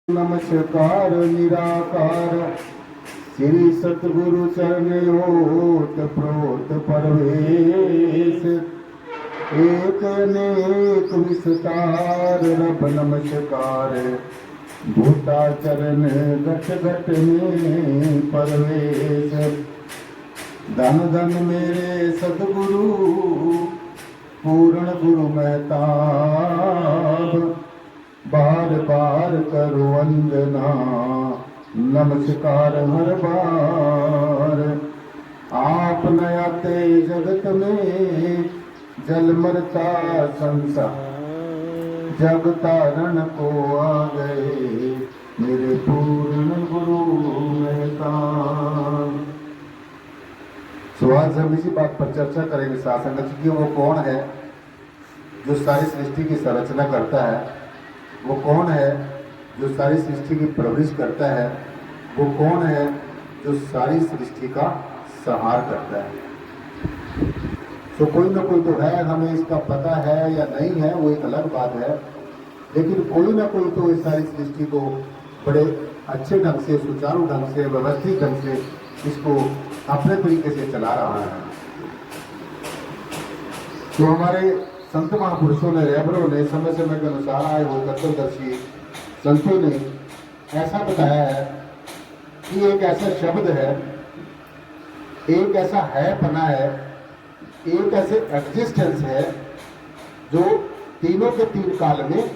नमस्कार निराकार श्री सतगुरु चरणोत प्रोत परवेश एक अनेक विस्तार रब नमस्कार भूता चरण घट घट में परवेश धन धन मेरे सतगुरु पूर्ण गुरु महताब बार बार करो वंदना नमस्कार हर बार। आप न आते जगत में जल मरता संसार जग तारण को आ गए मेरे पूर्ण गुरु मेहताब। सो आज हम इसी बात पर चर्चा करेंगे सासंगत कि वो कौन है जो सारी सृष्टि की संरचना करता है, वो कौन है जो सारी सृष्टि की परवरिश करता है, वो कौन है जो सारी सृष्टि का संहार करता है। तो कोई ना कोई तो है, हमें इसका पता है या नहीं है वो एक अलग बात है, लेकिन कोई ना कोई तो इस सारी सृष्टि को बड़े अच्छे ढंग से, सुचारू ढंग से, व्यवस्थित ढंग से इसको अपने तरीके से चला रहा है। तो हमारे संत महापुरुषों ने, रहबरों ने, समय समय के अनुसार आए हुए तत्वदर्शी संतों ने ऐसा बताया है कि एक ऐसा शब्द है, एक ऐसा है पना है, एक ऐसे एग्जिस्टेंस है जो तीनों के तीन काल में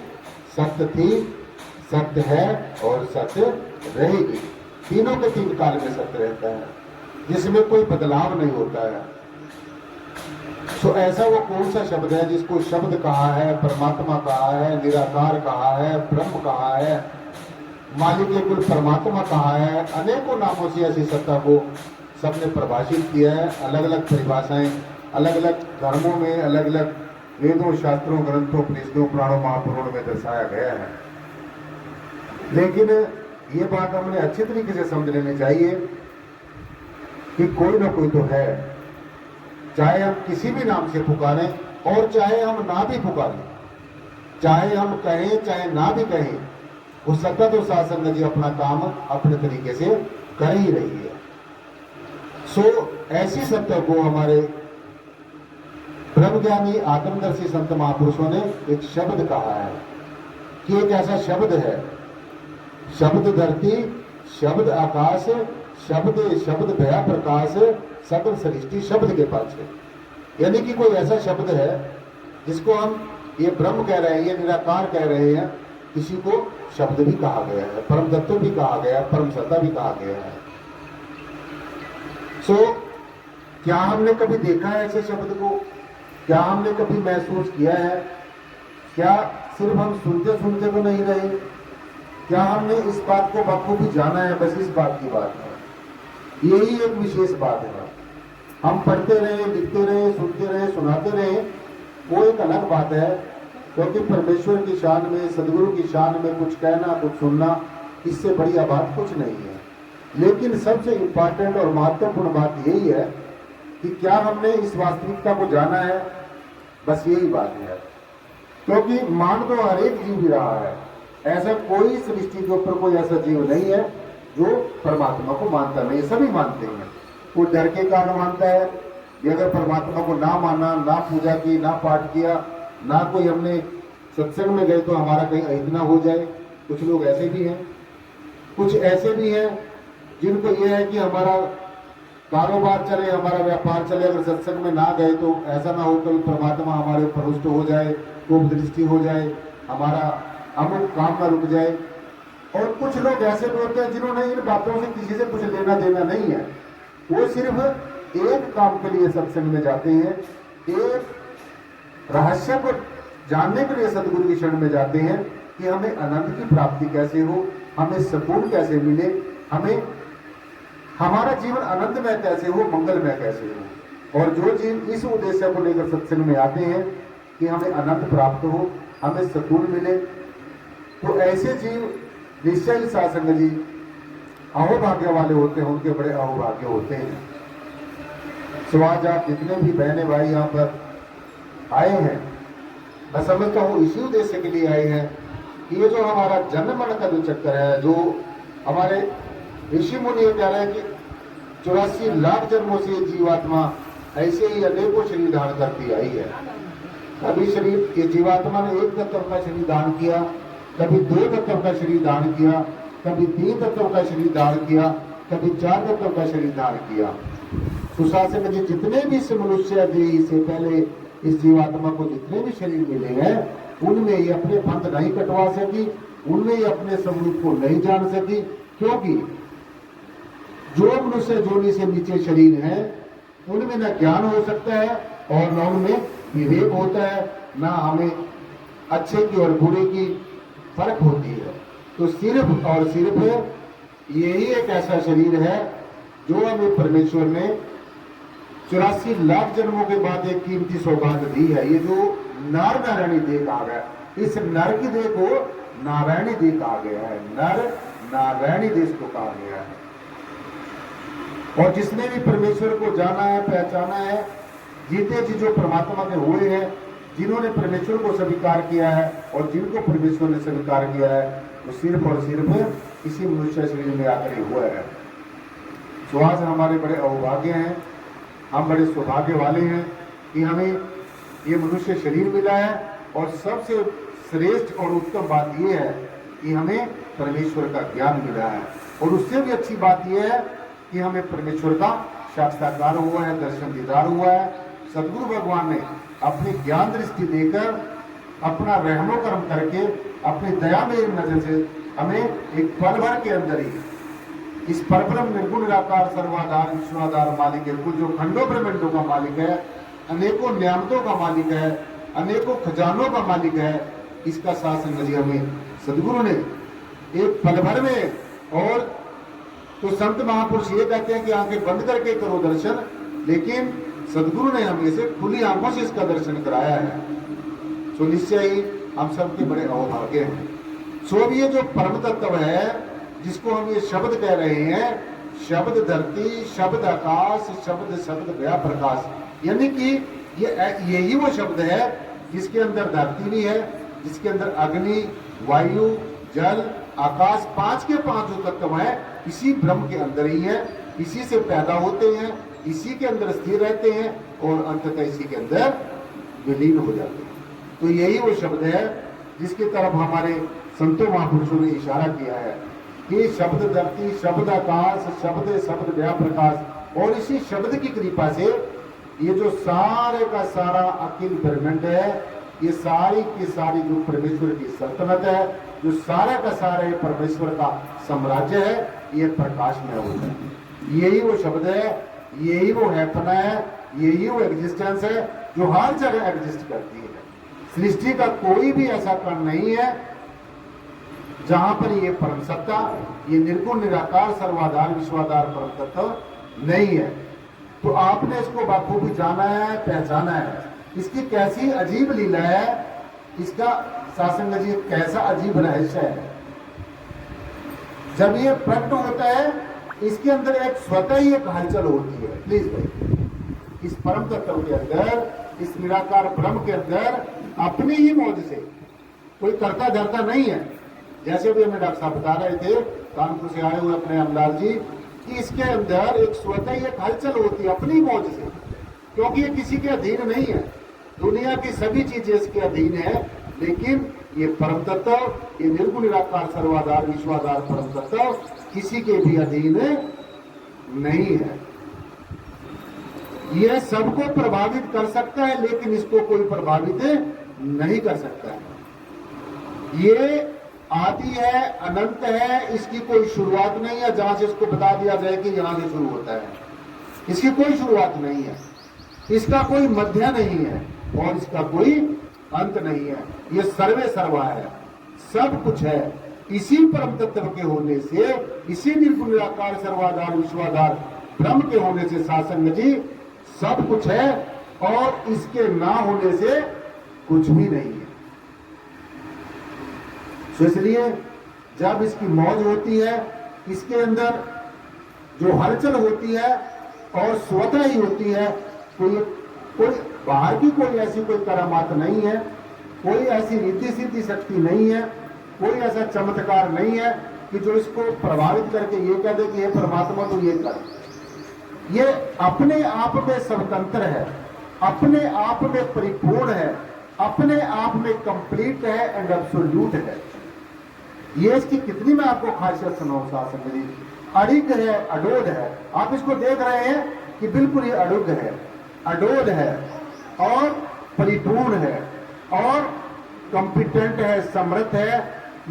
सत्य थी, सत्य है और सत्य रहेगी। तीनों के तीन काल में सत्य रहता है, जिसमें कोई बदलाव नहीं होता है। तो ऐसा वो कौन सा शब्द है जिसको शब्द कहा है, परमात्मा कहा है, निराकार कहा है, ब्रह्म कहा है, मालिक कुल परमात्मा कहा है। अनेकों नामों से ऐसी सत्ता को सबने परिभाषित किया है। अलग अलग परिभाषाएं अलग अलग धर्मों में, अलग अलग वेदों, शास्त्रों, ग्रंथों, उपनिषदों, पुराणों, महापुराणों में दर्शाया गया है। लेकिन ये बात हमें अच्छी तरीके से समझ लेनी चाहिए कि कोई ना कोई तो है, चाहे हम किसी भी नाम से पुकारें और चाहे हम ना भी पुकारें, चाहे हम कहें चाहे ना भी कहें, वो सत्ता तो सासंग जी अपना काम अपने तरीके से कर ही रही है। सो ऐसी सत्ता को हमारे ब्रह्मज्ञानी आत्मदर्शी संत महापुरुषों ने एक शब्द कहा है कि एक ऐसा शब्द है, शब्द धरती, शब्द आकाश, शब्द शब्द भया प्रकाश, सकल सृष्टि शब्द के पास है। यानी कि कोई ऐसा शब्द है जिसको हम ये ब्रह्म कह रहे हैं, ये निराकार कह रहे हैं, किसी को शब्द भी कहा गया है, परम तत्व भी कहा गया है, परम सत्ता भी कहा गया है। सो क्या हमने कभी देखा है ऐसे शब्द को? क्या हमने कभी महसूस किया है? क्या सिर्फ हम सुनते सुनते तो नहीं रहे? क्या हमने इस बात को बखूबी जाना है? बस इस बात की बात है, यही एक विशेष बात है। हम पढ़ते रहे, लिखते रहे, सुनते रहे, सुनाते रहे, वो एक अलग बात है, क्योंकि परमेश्वर की शान में, सदगुरु की शान में कुछ कहना, कुछ सुनना, इससे बढ़िया बात कुछ नहीं है। लेकिन सबसे इम्पोर्टेंट और महत्वपूर्ण बात यही है कि क्या हमने इस वास्तविकता को जाना है? बस यही बात है। क्योंकि मान तो हर एक जीव भी रहा है, ऐसा कोई सृष्टि के ऊपर कोई ऐसा जीव नहीं है जो परमात्मा को मानता नहीं। सभी मानते हैं। कोई डर के कारण मानता है कि अगर परमात्मा को ना माना, ना पूजा की, ना पाठ किया, ना कोई हमने सत्संग में गए तो हमारा कहीं अहित ना हो जाए। कुछ लोग ऐसे भी हैं। कुछ ऐसे भी हैं जिनको यह है कि हमारा कारोबार चले, हमारा व्यापार चले, अगर सत्संग में ना गए तो ऐसा ना हो कि परमात्मा हमारे ऊपर रुष्ट हो जाए, कोप दृष्टि हो जाए, हमारा अमुक काम ना रुक जाए। और कुछ लोग ऐसे भी होते हैं जिन्होंने इन बातों से किसी से कुछ लेना देना नहीं है। वो सिर्फ एक काम के लिए सत्संग में जाते हैं, एक रहस्य को जानने के लिए सदगुरु की शरण में जाते हैं कि हमें आनंद की प्राप्ति कैसे हो, हमें सुकून कैसे मिले, हमें हमारा जीवन आनंदमय कैसे हो, मंगलमय कैसे हो। और जो जीव इस उद्देश्य को लेकर सत्संग में आते हैं कि हमें आनंद प्राप्त हो, हमें सुकून मिले, तो ऐसे जीव निश्चय ही सासंग जी अहोभाग्य वाले होते हैं, उनके बड़े अहोभाग्य होते हैं। सो आज आप जितने भी बहने भाई यहाँ पर आए हैं, मैं समझता हूँ इसी उद्देश्य के लिए आए हैं ये जो हमारा जन्म मरण का जो चक्कर है, जो हमारे ऋषि मुनि ये कह रहे हैं कि 84 लाख जन्मों से ये जीवात्मा ऐसे ही अनेकों शरीर धारण करती आई है। कभी शरीर ये जीवात्मा ने 1 तत्व का शरीर धारण किया, कभी 2 तत्व का शरीर धारण किया, कभी 3 तत्व का शरीर धारण किया, कभी 4 तत्व का शरीर धारण किया। सुशासन जी जितने भी इस मनुष्य देह से पहले इस जीवात्मा को जितने भी शरीर मिले हैं, उनमें ये अपने पंथ नहीं कटवा सकी, उनमें ये अपने स्वरूप को नहीं जान सकी, क्योंकि जो मनुष्य जोनी से नीचे शरीर है उनमें न ज्ञान हो सकता है और न उनमें विवेक होता है, न हमें अच्छे की और बुरे की फर्क होती है। तो सिर्फ और सिर्फ यही एक ऐसा शरीर है जो हमें परमेश्वर ने 84 लाख जन्मों के बाद एक कीमती सौगात दी है। ये जो नर नारायणी देह कहा गया, इस नर की देह को नारायणी देह कहा गया है, नर नारायणी देह को कहा गया है। और जिसने भी परमेश्वर को जाना है, पहचाना है, जीते जी जो परमात्मा के हुए हैं, जिन्होंने परमेश्वर को स्वीकार किया है और जिनको परमेश्वर ने स्वीकार किया है, वो सिर्फ और सिर्फ इसी मनुष्य शरीर में आकर ही हुआ है। तो आज हमारे बड़े अवभाग्य हैं, हम बड़े सौभाग्य वाले हैं कि हमें ये मनुष्य शरीर मिला है। और सबसे श्रेष्ठ और उत्तम बात यह है कि हमें परमेश्वर का ज्ञान मिला है। और उससे भी अच्छी बात यह है कि हमें परमेश्वर का साक्षात्कार हुआ है, दर्शन दीदार हुआ है। सदगुरु भगवान ने अपनी ज्ञान दृष्टि देकर, अपना रहमो कर्म करके, अपनी दया में नजर से हमें एक पल भर के अंदर ही इस परब्रह्म निर्गुण निराकार सर्वाधार विश्वाधार मालिक है, कुल जो खंडों ब्रह्मांडों का मालिक है, अनेकों नियामतों का मालिक है, अनेकों खजानों का मालिक है, इसका शासन नजी हमें सदगुरु ने एक पल भर में। और तो संत महापुरुष ये कहते हैं कि आंखें बंद करके करो दर्शन, लेकिन सदगुरु ने हमें से खुली आंखों से इसका दर्शन कराया है। तो निश्चय ही हम सबके बड़े अवभाग्य हैं। सो ये जो परम तत्व है जिसको हम ये शब्द कह रहे हैं, शब्द धरती, शब्द आकाश, शब्द शब्द व्या प्रकाश, यानी कि ये यही वो शब्द है जिसके अंदर धरती भी है, जिसके अंदर अग्नि, वायु, जल, आकाश, 5 के 5 जो तत्व है इसी ब्रह्म के अंदर ही है, इसी से पैदा होते हैं, इसी के अंदर स्थिर रहते हैं और अंततः इसी के अंदर विलीन हो जाते हैं। तो यही वो शब्द है जिसकी तरफ हमारे संतों महापुरुषों ने इशारा किया है कि शब्द धरती, शब्द आकाश, शब्द शब्द व्या प्रकाश। और इसी शब्द की कृपा से ये जो सारे का सारा अखिल ब्रह्मांड है, ये सारी की सारी जो परमेश्वर की सल्तनत है, जो सारा का सारा परमेश्वर का साम्राज्य है, ये प्रकाश में होता है। यही वो शब्द है, यही वो हैपना है, यही वो एग्जिस्टेंस है जो हर जगह एग्जिस्ट करती है। सृष्टि का कोई भी ऐसा कण नहीं है जहां पर ये परम सत्ता, ये निर्गुण निराकार सर्वाधार विश्वाधार परम तत्व नहीं है। तो आपने इसको बाखूबी जाना है, पहचाना है। इसकी कैसी अजीब लीला है, इसका शासन जी कैसा अजीब रहस्य है। जब ये प्रकट होता है, इसके अंदर एक स्वतः ही एक हलचल होती है। प्लीज भाई, इस परम तत्व के अंदर, इस निराकार ब्रह्म के अंदर अपनी ही मौज से कोई करता धरता नहीं है। जैसे भी हमें डॉक्टर साहब बता रहे थे, कानपुर से आए हुए अपने अमलाल जी, कि इसके अंदर एक स्वतः ही एक हलचल होती है अपनी मौज से, क्योंकि ये किसी के अधीन नहीं है। दुनिया की सभी चीजें इसके अधीन है, लेकिन ये परम तत्व, ये निर्गुण निराकार सर्वाधार विश्वाधार परम तत्व किसी के भी अधीन नहीं है। यह सबको प्रभावित कर सकता है, लेकिन इसको कोई प्रभावित नहीं कर सकता है। ये आदि है, अनंत है, इसकी कोई शुरुआत नहीं है जहां से इसको बता दिया जाए कि यहां से शुरू होता है। इसकी कोई शुरुआत नहीं है, इसका कोई मध्य नहीं है और इसका कोई अंत नहीं है। ये सर्वे सर्वा है, सब कुछ है। इसी परम तत्व के होने से, इसी निर्गुण निराकार सर्वाधार विश्वाधार ब्रह्म के होने से शासन जी सब कुछ है, और इसके ना होने से कुछ भी नहीं है। तो इसलिए जब इसकी मौज होती है, इसके अंदर जो हलचल होती है और स्वतः ही होती है, कोई बाहर की कोई ऐसी कोई करामात नहीं है, कोई ऐसी रिद्धि सिद्धि शक्ति नहीं है, कोई ऐसा चमत्कार नहीं है कि जो इसको प्रभावित करके ये कह दे कि ये परमात्मा तो ये कर। ये अपने आप में स्वतंत्र है, अपने आप में परिपूर्ण है, अपने आप में कंप्लीट है एंड एब्सोल्यूट है। ये इसकी कितनी मैं आपको खासियत सुनाऊं शासन जी, अड़िग है, अडोल है। आप इसको देख रहे हैं कि बिल्कुल ये अड़ुग है, अडोल है और परिपूर्ण है और कॉम्पिटेंट है, समर्थ है।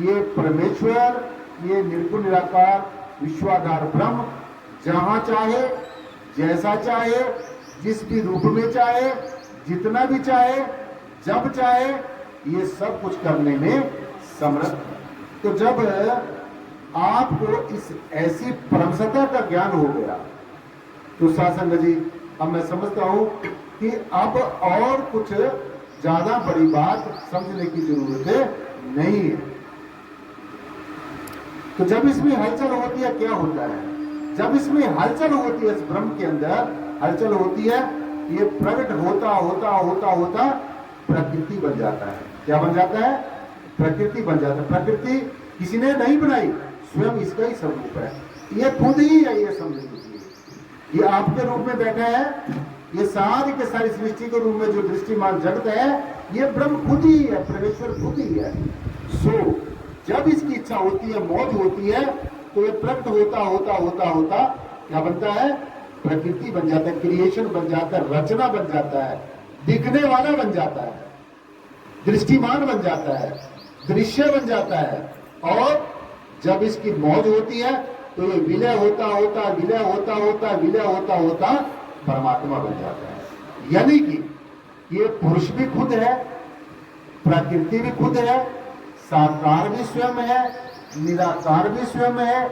ये परमेश्वर, ये निर्गुण निराकार विश्वाधार ब्रह्म जहां चाहे, जैसा चाहे, जिस भी रूप में चाहे, जितना भी चाहे, जब चाहे, ये सब कुछ करने में समर्थ है। तो जब आपको इस ऐसी परम सत्ता का ज्ञान हो गया तो शासन जी अब मैं समझता हूं कि अब और कुछ ज्यादा बड़ी बात समझने की जरूरत नहीं है। तो जब इसमें हलचल होती है क्या होता है? जब इसमें हलचल होती है, इस ब्रह्म के अंदर हलचल होती है, ये प्रकट होता होता होता होता प्रकृति बन जाता है। क्या बन जाता है? प्रकृति बन जाता है। प्रकृति किसी ने नहीं बनाई, स्वयं इसका ही स्वरूप है। ये खुद ही है, ये समझ लीजिए। ये आपके रूप में बैठा है, ये सारी के सारी सृष्टि के रूप में जो दृष्टिमान जगत है, ये ब्रह्म खुद ही है, परमेश्वर खुद ही है। सो जब इसकी इच्छा होती है, मौज होती है, तो ये प्रकट होता होता होता होता क्या बनता है? प्रकृति बन जाता है, क्रिएशन बन जाता है, रचना बन जाता है, दिखने वाला बन जाता है, दृष्टिमान बन जाता है, दृश्य बन जाता है। और जब इसकी मौज होती है तो ये विलय होता होता विलय होता होता विलय होता होता परमात्मा बन जाता है। यानी कि ये पुरुष भी खुद है, प्रकृति भी खुद है, साकार भी स्वयं है, निराकार भी स्वयं है,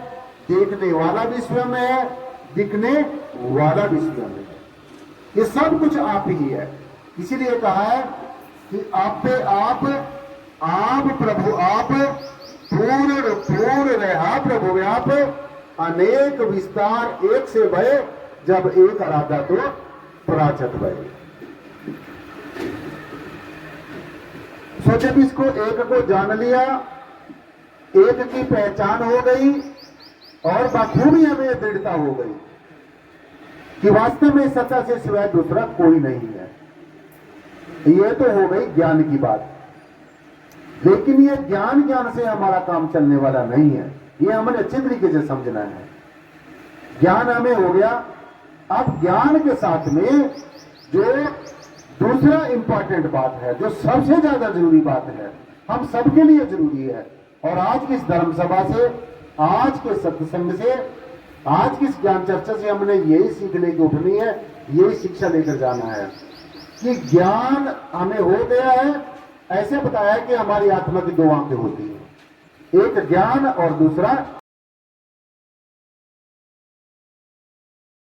देखने वाला भी स्वयं है, दिखने वाला भी स्वयं है। ये सब कुछ आप ही है। इसीलिए कहा है कि आप पे आप प्रभु आप पूर्ण पूर्ण रहा प्रभु व्याप, अनेक विस्तार एक से भय, जब एक आराधा तो पराचत भय। सोचे भी इसको एक को जान लिया, एक की पहचान हो गई और बखूबी हमें दृढ़ता हो गई कि वास्तव में सत्ता से सिवाय दूसरा कोई नहीं है। यह तो हो गई ज्ञान की बात, लेकिन ये ज्ञान से हमारा काम चलने वाला नहीं है। ये हमें अच्छे तरीके से समझना है। ज्ञान हमें हो गया, अब ज्ञान के साथ में जो दूसरा इंपॉर्टेंट बात है, जो सबसे ज्यादा जरूरी बात है, हम सबके लिए जरूरी है। और आज की इस धर्म सभा से, आज के सत्संग से, आज की इस ज्ञान चर्चा से हमने यही सीख लेकर उठनी है, यही शिक्षा लेकर जाना है कि ज्ञान हमें हो गया है। ऐसे बताया कि हमारी आत्मा की दो आंखें होती हैं, एक ज्ञान और दूसरा